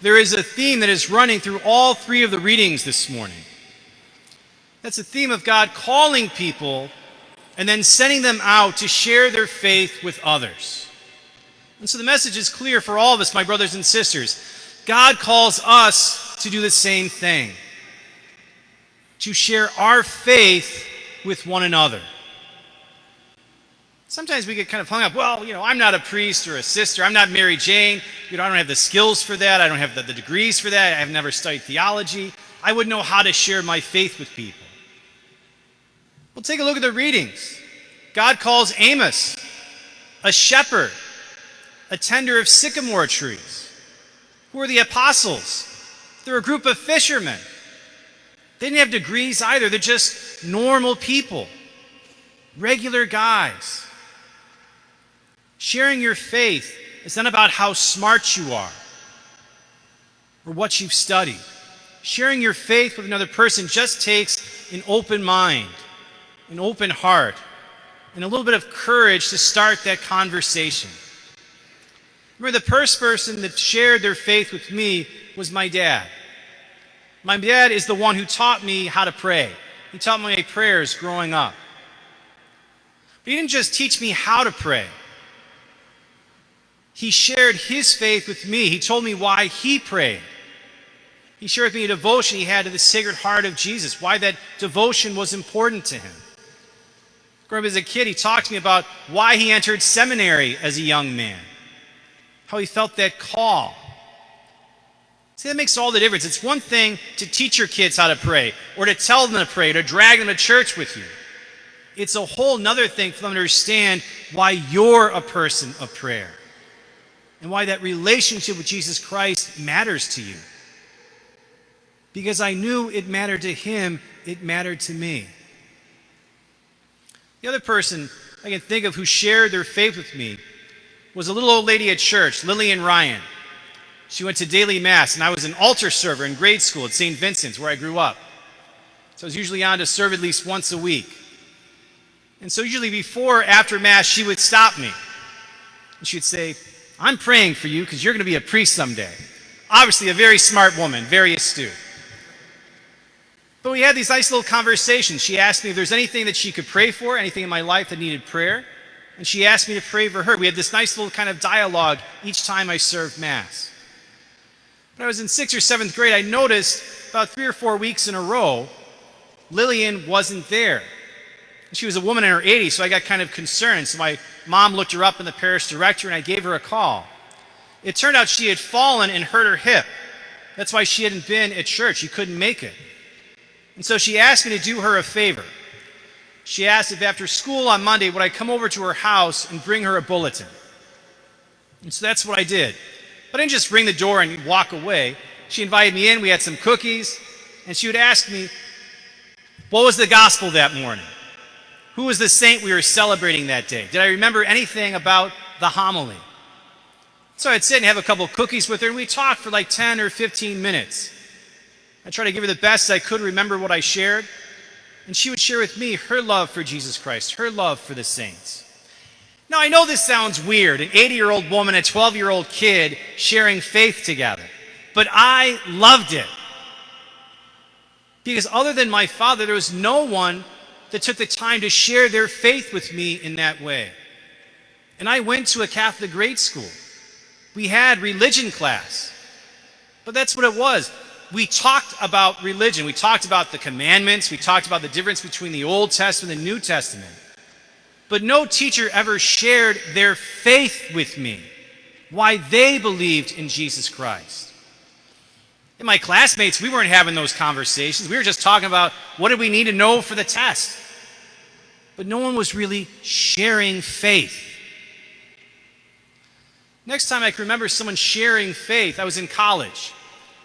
there is a theme that is running through all three of the readings this morning. That's the theme of God calling people and then sending them out to share their faith with others. And so the message is clear for all of us, my brothers and sisters. God calls us to do the same thing, to share our faith with one another. Sometimes we get kind of hung up, well, I'm not a priest or a sister. I'm not Mary Jane. I don't have the skills for that. I don't have the degrees for that. I've never studied theology. I wouldn't know how to share my faith with people. Well, take a look at the readings. God calls Amos a shepherd, a tender of sycamore trees. Who are the apostles? They're a group of fishermen. They didn't have degrees either. They're just normal people, regular guys. Sharing your faith is not about how smart you are or what you've studied. Sharing your faith with another person just takes an open mind, an open heart, and a little bit of courage to start that conversation. Remember, the first person that shared their faith with me was my dad. My dad is the one who taught me how to pray. He taught me my prayers growing up. But he didn't just teach me how to pray. He shared his faith with me. He told me why he prayed. He shared with me a devotion he had to the Sacred Heart of Jesus, why that devotion was important to him. Growing up as a kid, he talked to me about why he entered seminary as a young man, how he felt that call. See, that makes all the difference. It's one thing to teach your kids how to pray, or to tell them to pray, or to drag them to church with you. It's a whole nother thing for them to understand why you're a person of prayer and why that relationship with Jesus Christ matters to you. Because I knew it mattered to him, it mattered to me. The other person I can think of who shared their faith with me was a little old lady at church, Lillian Ryan. She went to daily mass, and I was an altar server in grade school at St. Vincent's, where I grew up. So I was usually on to serve at least once a week. And so usually before or after mass, she would stop me. And she would say, I'm praying for you because you're going to be a priest someday. Obviously a very smart woman, very astute. But we had these nice little conversations. She asked me if there's anything that she could pray for, anything in my life that needed prayer. And she asked me to pray for her. We had this nice little kind of dialogue each time I served Mass. When I was in 6th or 7th grade, I noticed about 3 or 4 weeks in a row, Lillian wasn't there. She was a woman in her 80s, so I got kind of concerned. So my mom looked her up in the parish directory, and I gave her a call. It turned out she had fallen and hurt her hip. That's why she hadn't been at church. She couldn't make it. And so she asked me to do her a favor. She asked if after school on Monday, would I come over to her house and bring her a bulletin. And so that's what I did. But I didn't just ring the door and walk away. She invited me in, we had some cookies, and she would ask me, what was the gospel that morning? Who was the saint we were celebrating that day? Did I remember anything about the homily? So I'd sit and have a couple of cookies with her, and we talked for like 10 or 15 minutes. I tried to give her the best I could remember what I shared, and she would share with me her love for Jesus Christ, her love for the saints. Now, I know this sounds weird, an 80-year-old woman, a 12-year-old kid sharing faith together, but I loved it. Because other than my father, there was no one that took the time to share their faith with me in that way. And I went to a Catholic grade school. We had religion class, but that's what it was. We talked about religion. We talked about the commandments. We talked about the difference between the Old Testament and the New Testament. But no teacher ever shared their faith with me, why they believed in Jesus Christ. And my classmates, we weren't having those conversations. We were just talking about what did we need to know for the test. But no one was really sharing faith. Next time I can remember someone sharing faith, I was in college.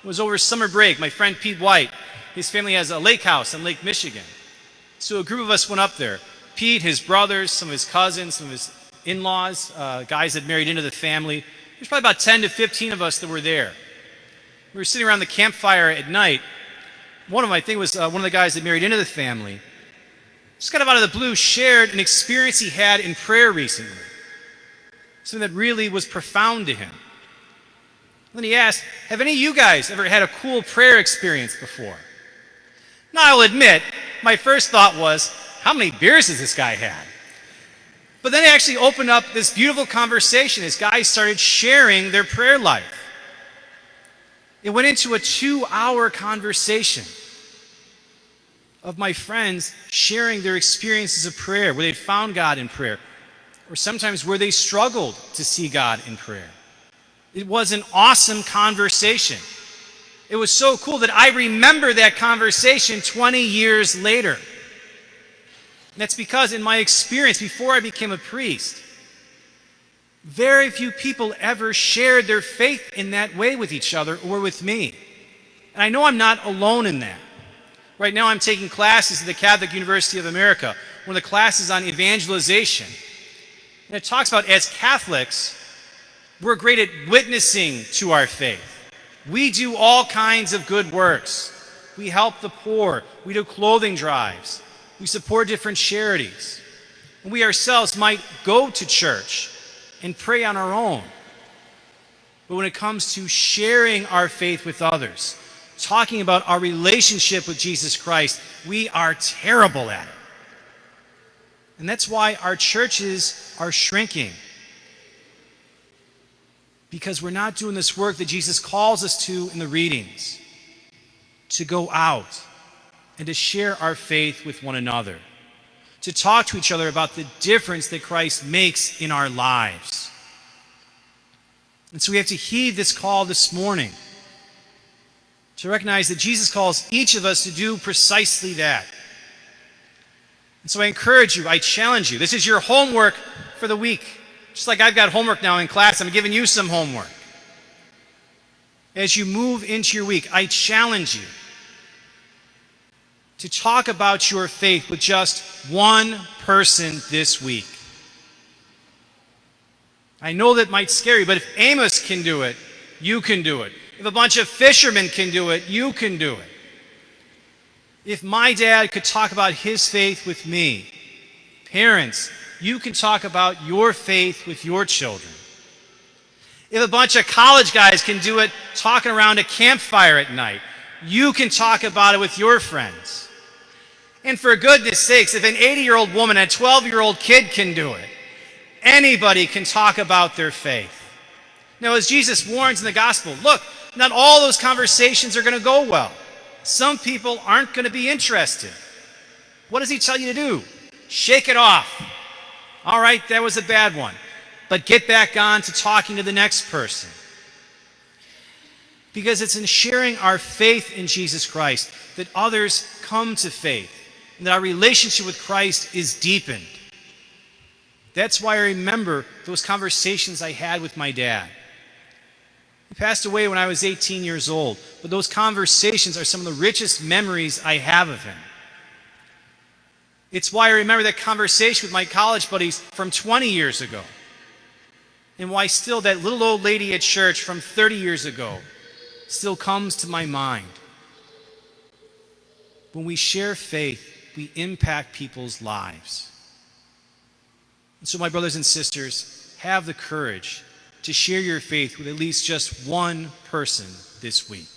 It was over summer break. My friend Pete White, his family has a lake house on Lake Michigan. So a group of us went up there. Pete, his brothers, some of his cousins, some of his in-laws, guys that married into the family. There's probably about 10 to 15 of us that were there. We were sitting around the campfire at night. One of them, I think, was one of the guys that married into the family. Just kind of out of the blue, shared an experience he had in prayer recently. Something that really was profound to him. Then he asked, have any of you guys ever had a cool prayer experience before? Now, I'll admit, my first thought was, how many beers has this guy had? But then it actually opened up this beautiful conversation as guys started sharing their prayer life. It went into a 2-hour conversation of my friends sharing their experiences of prayer, where they found God in prayer, or sometimes where they struggled to see God in prayer. It was an awesome conversation. It was so cool that I remember that conversation 20 years later. And that's because in my experience, before I became a priest, very few people ever shared their faith in that way with each other or with me. And I know I'm not alone in that. Right now I'm taking classes at the Catholic University of America, one of the classes on evangelization. And it talks about, as Catholics, we're great at witnessing to our faith. We do all kinds of good works. We help the poor. We do clothing drives. We support different charities. And we ourselves might go to church and pray on our own. But when it comes to sharing our faith with others, talking about our relationship with Jesus Christ, we are terrible at it. And that's why our churches are shrinking. Because we're not doing this work that Jesus calls us to in the readings, to go out and to share our faith with one another, to talk to each other about the difference that Christ makes in our lives. And so we have to heed this call this morning, to recognize that Jesus calls each of us to do precisely that. And so I encourage you, I challenge you. This is your homework for the week. Just like I've got homework now in class, I'm giving you some homework. As you move into your week, I challenge you to talk about your faith with just one person this week. I know that might scare you, but if Amos can do it, you can do it. If a bunch of fishermen can do it, you can do it. If my dad could talk about his faith with me, parents, you can talk about your faith with your children. If a bunch of college guys can do it talking around a campfire at night, you can talk about it with your friends. And for goodness sakes, if an 80-year-old woman and a 12-year-old kid can do it, anybody can talk about their faith. Now, as Jesus warns in the gospel, look, not all those conversations are going to go well. Some people aren't going to be interested. What does he tell you to do? Shake it off. All right, that was a bad one. But get back on to talking to the next person. Because it's in sharing our faith in Jesus Christ that others come to faith, and that our relationship with Christ is deepened. That's why I remember those conversations I had with my dad. He passed away when I was 18 years old, but those conversations are some of the richest memories I have of him. It's why I remember that conversation with my college buddies from 20 years ago, and why still that little old lady at church from 30 years ago still comes to my mind. When we share faith, we impact people's lives. And so, my brothers and sisters, have the courage to share your faith with at least just one person this week.